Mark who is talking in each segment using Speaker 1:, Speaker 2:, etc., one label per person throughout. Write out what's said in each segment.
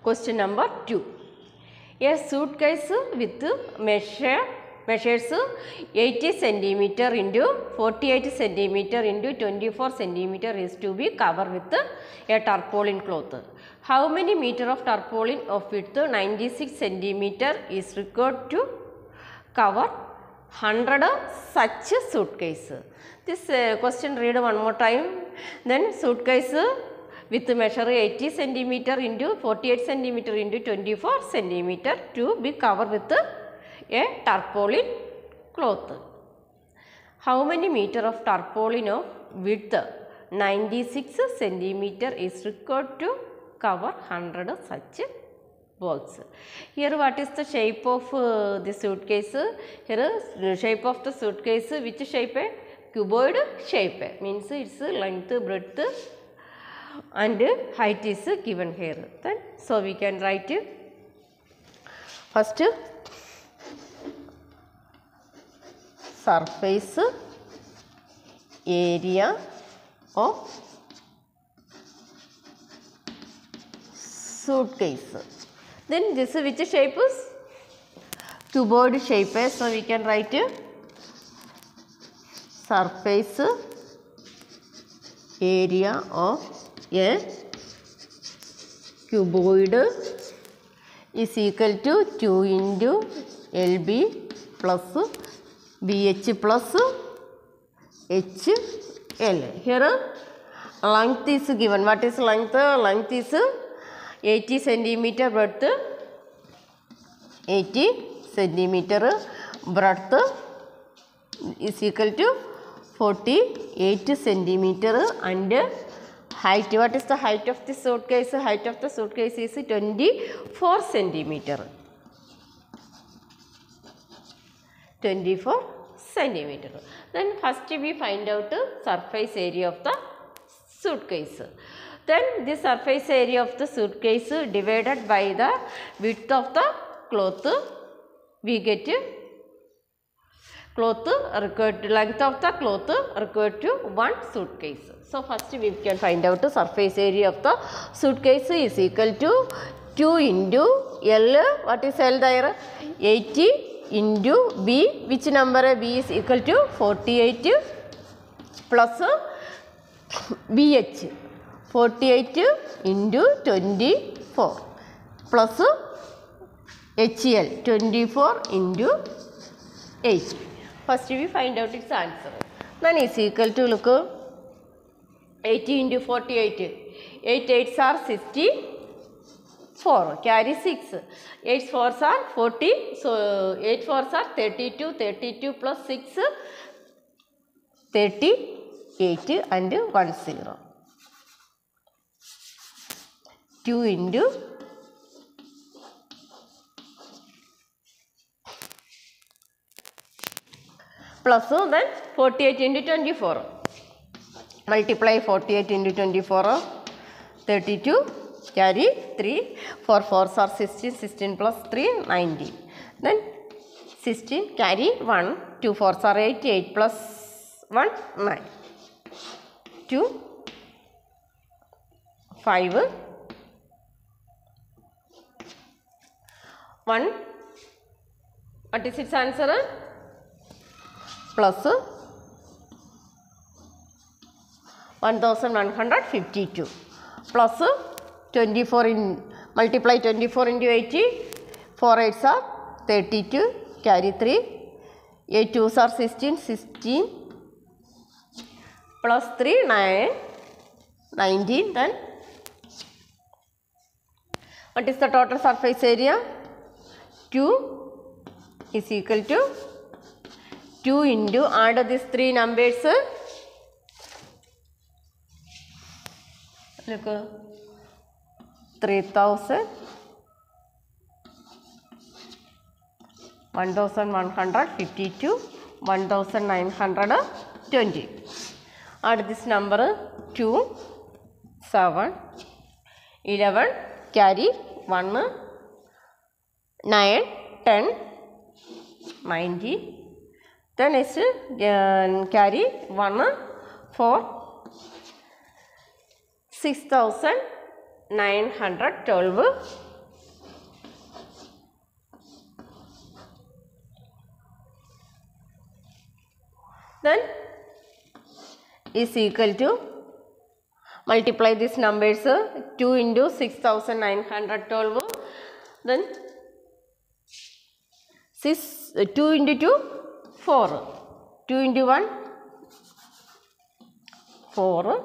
Speaker 1: Question number 2. A suitcase with measures 80 cm into 48 cm into 24 cm is to be covered with a tarpaulin cloth. How many meter of tarpaulin of width 96 cm is required to cover 100 such suitcase? This question read one more time. Then suitcase with measure 80 cm into 48 cm into 24 cm to be covered with a tarpaulin cloth. How many meter of tarpaulin of width 96 cm is required to cover 100 such balls? Here what is the shape of the suitcase? Here the shape of the suitcase, which shape? Cuboid shape, means its length, breadth and height is given here. Then so we can write first surface area of suitcase. Then this which shape is? Cuboid shape, so we can write surface area of a cuboid is equal to 2 into LB plus BH plus HL. Here length is given. What is length? Length is 80 centimeter, breadth 80 centimeter, breadth is equal to 48 centimeter and height. What is the height of the suitcase? Height of the suitcase is 24 centimeter. 24 centimeter. Then first we find out the surface area of the suitcase. Then the surface area of the suitcase divided by the width of the cloth, we get cloth required, length of the cloth required to one suitcase. So first we can find out the surface area of the suitcase is equal to 2 into L. What is L there? 80 into B. Which number? B is equal to 48 plus BH. 48 into 24 plus HL. 24 into 8. First we find out its answer. Then is equal to, look, 80 into 48. 8 8s are 64. Carry 6. 8 4s are 40. So 8 4s are 32. 32 plus 6 38 and 1 0. 2 into plus then 48 into 24. Multiply 48 into 24. 32. Carry 3. 4 4s are 16. 16 plus 3 19. Then 16. Carry 1. 2 4s are 8. 8 plus 1 9. 2 5 1. What is its answer? Plus 1152 plus 24 in multiply 24 into 80. 4 8s are 32. Carry 3. 8 2s are 16. 16 plus 3 9 19. Then what is the total surface area? 2 is equal to 2 into, add these 3 numbers. Look, 3000, 1152, 1920. Add this number 2, 7, 11, carry 1, 9, 10, 19. Then next carry 1, 4, 6912 then is equal to, multiply these numbers, 2 into 6912, then 2 into 2, 4, 2 into 1, 4,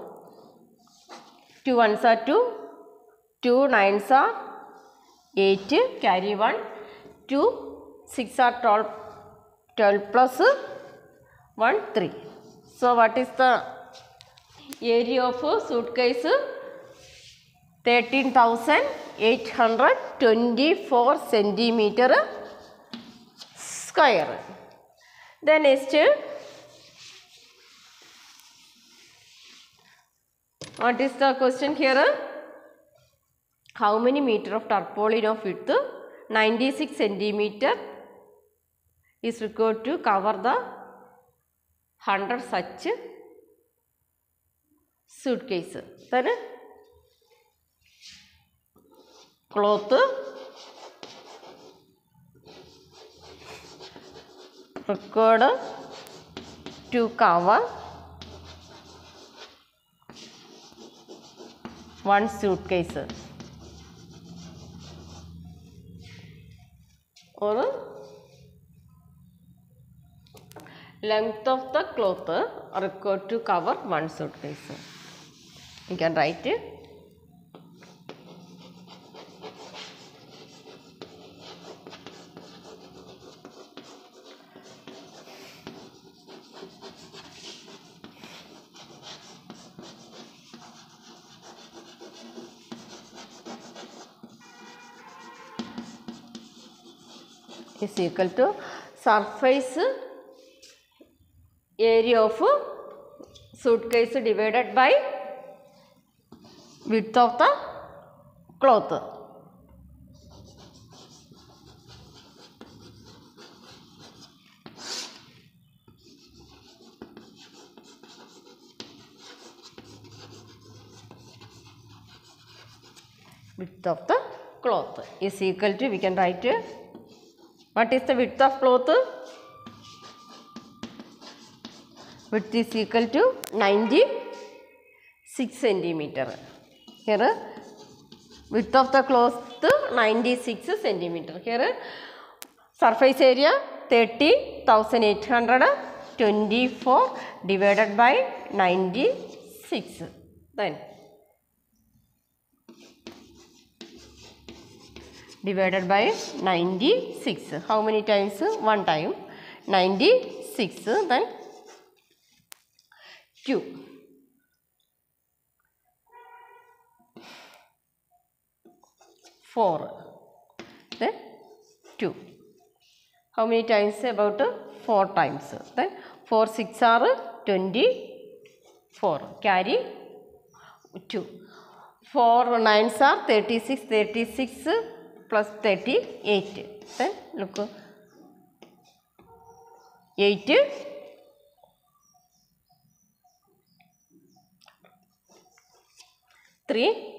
Speaker 1: 2 ones are 2, 2 nines are 8, carry 1, 2, 6 are 12, 12 plus 1, 3. So what is the area of a suitcase? 13,824 centimeter square. Then next, what is the question here? How many meter of tarpaulin of width 96 centimeter is required to cover the 100 such suitcase? Then cloth required to cover one suitcase, or length of the cloth required to cover one suitcase. You can write it. Is equal to surface area of suitcase divided by width of the cloth. Width of the cloth is equal to, we can write, what is the width of cloth? Width is equal to 96 centimeter. Here width of the cloth 96 centimeter. Here surface area 30,824 divided by 96. Then divided by 96. How many times? One time. 96. Then 2. 4. Then 2. How many times? About 4 times. Then 4 6 are 24. Carry 2. 4 9s are 36. 36 plus 38. Then look, 8, 3,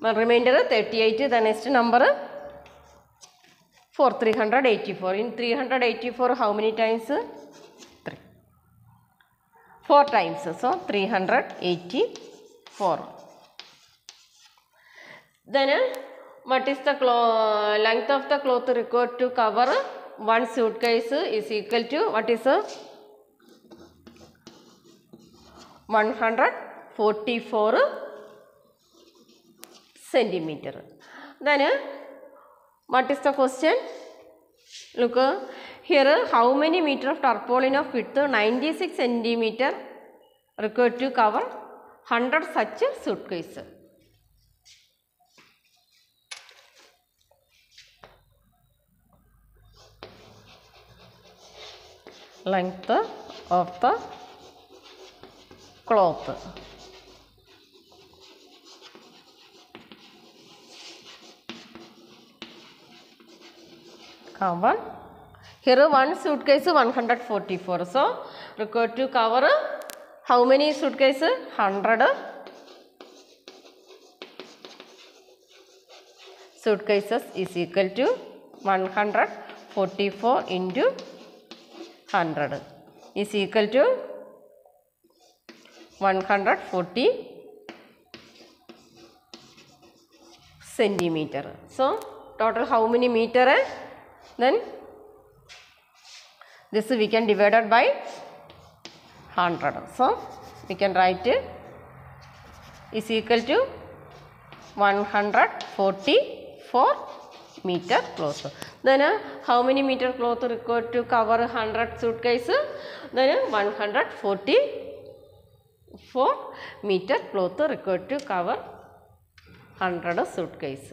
Speaker 1: remainder 38. The next number 4, 384. In 384, how many times? 3. 4 times. So 384. Then what is the length of the cloth required to cover one suitcase is equal to, what is 144 centimeter. Then what is the question? Look here, how many meter of tarpaulin of width 96 centimeter required to cover 100 such suitcase? Length of the cloth. Cover. Here one suitcase 144. So required to cover how many suitcases? 100 suitcases is equal to 144 into 100. is equal to 140 centimeter. So total how many meter? Then this we can divide it by 100. So we can write is equal to 144 meter cloth. Then how many meter cloth required to cover 100 suitcase? Then 144 meter cloth required to cover 100 suitcase.